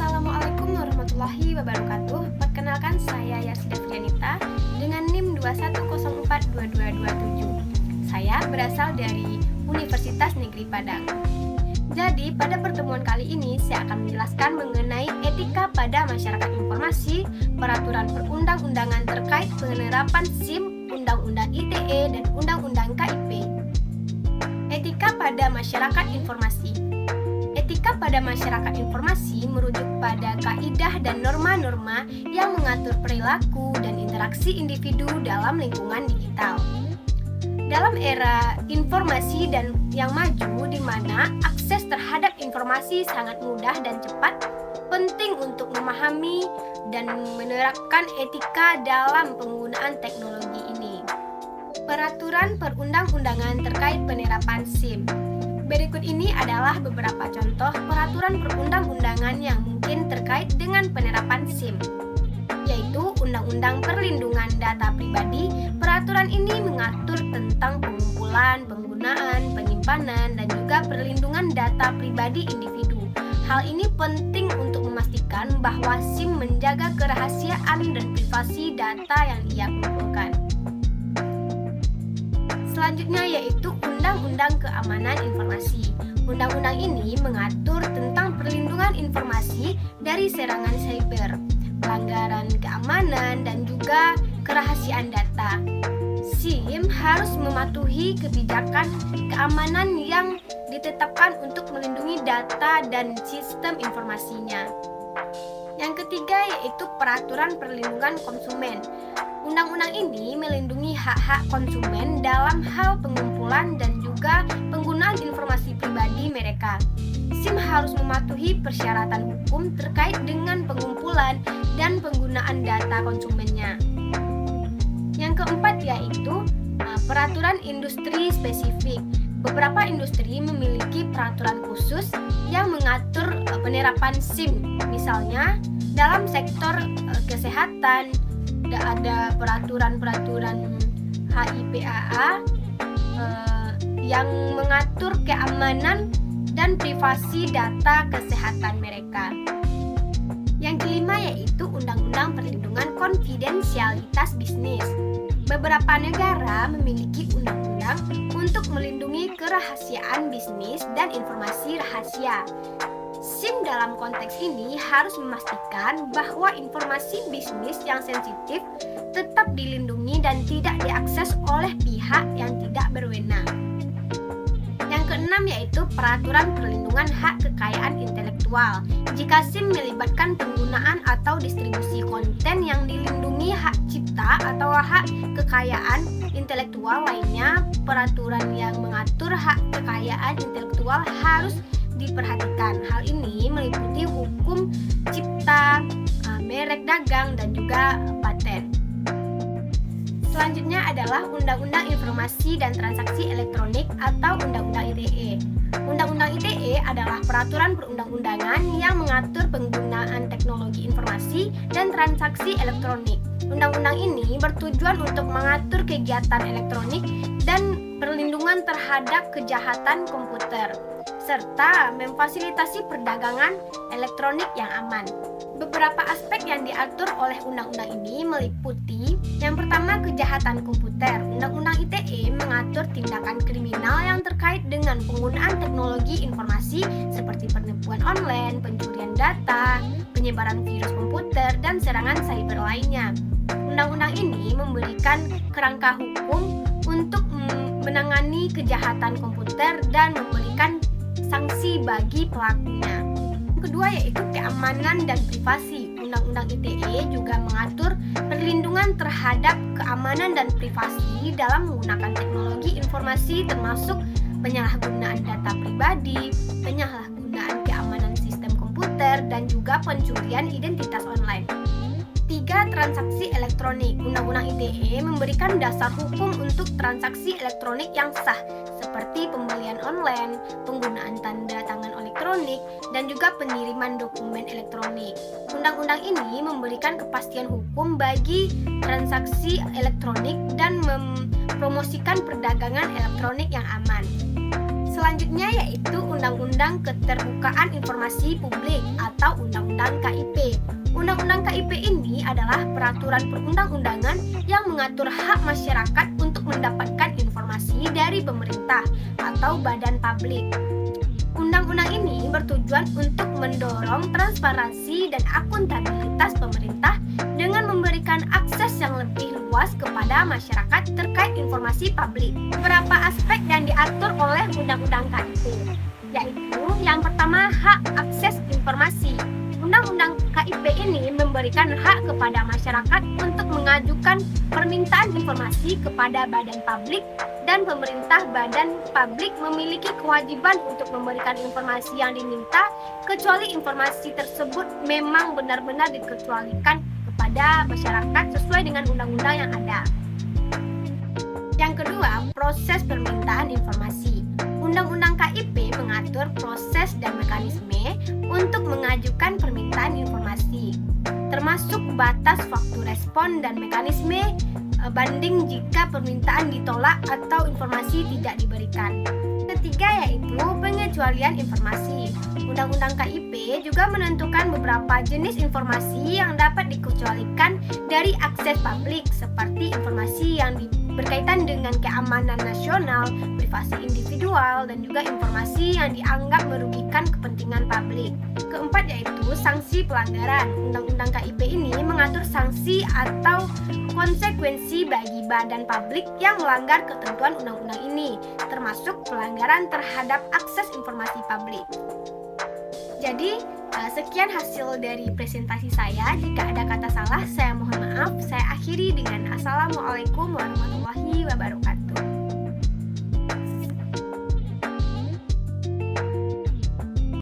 Assalamualaikum warahmatullahi wabarakatuh. Perkenalkan, saya Yasida Fianita dengan NIM 21042227. Saya berasal dari Universitas Negeri Padang. Jadi, pada pertemuan kali ini saya akan menjelaskan mengenai etika pada masyarakat informasi, peraturan perundang-undangan terkait penerapan SIM, Undang-Undang ITE, dan Undang-Undang KIP. Etika pada masyarakat informasi. Etika pada masyarakat informasi merujuk pada kaidah dan norma-norma yang mengatur perilaku dan interaksi individu dalam lingkungan digital. Dalam era informasi dan yang maju di mana akses terhadap informasi sangat mudah dan cepat, penting untuk memahami dan menerapkan etika dalam penggunaan teknologi ini. Peraturan perundang-undangan terkait penerapan SIM. Berikut ini adalah beberapa contoh peraturan perundang-undangan yang mungkin terkait dengan penerapan SIM, yaitu Undang-Undang Perlindungan Data Pribadi. Peraturan ini mengatur tentang pengumpulan, penggunaan, penyimpanan, dan juga perlindungan data pribadi individu. Hal ini penting untuk memastikan bahwa SIM menjaga kerahasiaan dan privasi data yang ia kumpulkan. Selanjutnya yaitu Undang-Undang Keamanan Informasi. Undang-undang ini mengatur tentang perlindungan informasi dari serangan cyber, pelanggaran keamanan, dan juga kerahasiaan data. SIM harus mematuhi kebijakan keamanan yang ditetapkan untuk melindungi data dan sistem informasinya. Yang ketiga yaitu Peraturan Perlindungan Konsumen. Undang-undang ini melindungi hak-hak konsumen dalam hal pengumpulan dan juga penggunaan informasi pribadi mereka. SIM harus mematuhi persyaratan hukum terkait dengan pengumpulan dan penggunaan data konsumennya. Yang keempat yaitu Peraturan Industri Spesifik. Beberapa industri memiliki peraturan khusus yang mengatur penerapan SIM. Misalnya, dalam sektor kesehatan, ada peraturan-peraturan HIPAA yang mengatur keamanan dan privasi data kesehatan mereka. Yang kelima yaitu Undang-Undang Perlindungan Konfidensialitas Bisnis. Beberapa negara memiliki undang-undang untuk melindungi kerahasiaan bisnis dan informasi rahasia. SIM dalam konteks ini harus memastikan bahwa informasi bisnis yang sensitif tetap dilindungi dan tidak diakses oleh pihak yang tidak berwenang. Yang keenam yaitu Peraturan Perlindungan Hak Kekayaan Intelektual. Jika SIM melibatkan penggunaan atau distribusi konten yang dilindungi hak cipta atau hak kekayaan intelektual lainnya, peraturan yang mengatur hak kekayaan intelektual harus diperhatikan. Hal ini meliputi hukum cipta, merek dagang, dan juga paten. Selanjutnya adalah Undang-Undang Informasi dan Transaksi Elektronik atau Undang-Undang ITE. Undang-Undang ITE adalah peraturan perundang-undangan yang mengatur penggunaan teknologi informasi dan transaksi elektronik. Undang-undang ini bertujuan untuk mengatur kegiatan elektronik dan perlindungan terhadap kejahatan komputer, serta memfasilitasi perdagangan elektronik yang aman. Beberapa aspek yang diatur oleh undang-undang ini meliputi yang pertama, kejahatan komputer. Undang-undang ITE mengatur tindakan kriminal yang terkait dengan penggunaan teknologi informasi seperti penipuan online, pencurian data, penyebaran virus komputer, dan serangan cyber lainnya. Undang-undang ini memberikan kerangka hukum untuk menangani kejahatan komputer dan memberikan sanksi bagi pelakunya. Kedua yaitu keamanan dan privasi. Undang-undang ITE juga mengatur perlindungan terhadap keamanan dan privasi dalam menggunakan teknologi informasi termasuk penyalahgunaan data pribadi, penyalahgunaan keamanan sistem komputer, dan juga pencurian identitas online. 3. Transaksi elektronik. Undang-undang ITE memberikan dasar hukum untuk transaksi elektronik yang sah seperti pembelian online, penggunaan tanda tangan elektronik, dan juga pengiriman dokumen elektronik. Undang-undang ini memberikan kepastian hukum bagi transaksi elektronik dan mempromosikan perdagangan elektronik yang aman. selanjutnya yaitu Undang-Undang Keterbukaan Informasi Publik atau Undang-Undang KIP. Undang-Undang KIP ini adalah peraturan perundang-undangan yang mengatur hak masyarakat untuk mendapatkan informasi dari pemerintah atau badan publik. Undang-undang ini bertujuan untuk mendorong transparansi dan akuntabilitas pemerintah dengan memberikan akses yang lebih luas kepada masyarakat terkait informasi publik. Beberapa aspek yang diatur oleh Undang-Undang KIP, yaitu yang pertama, hak akses informasi. Undang-Undang KIP ini memberikan hak kepada masyarakat untuk mengajukan permintaan informasi kepada badan publik, dan pemerintah badan publik memiliki kewajiban untuk memberikan informasi yang diminta kecuali informasi tersebut memang benar-benar dikecualikan kepada masyarakat sesuai dengan undang-undang yang ada. Yang kedua, proses permintaan informasi. Undang-Undang KIP mengatur proses dan mekanisme untuk mengajukan permintaan informasi, termasuk batas waktu respon dan mekanisme banding jika permintaan ditolak atau informasi tidak diberikan. Ketiga yaitu pengecualian informasi. Undang-Undang KIP juga menentukan beberapa jenis informasi yang dapat dikecualikan dari akses publik, seperti informasi yang berkaitan dengan keamanan nasional, privasi individual, dan juga informasi yang dianggap merugikan kepentingan publik. Keempat yaitu sanksi pelanggaran. Undang-Undang KIP ini mengatur sanksi atau konsekuensi bagi badan publik yang melanggar ketentuan undang-undang ini, termasuk pelanggaran terhadap akses informasi publik. Jadi, sekian hasil dari presentasi saya. Jika ada kata salah, saya mohon maaf. Saya akhiri dengan Assalamualaikum warahmatullahi wabarakatuh.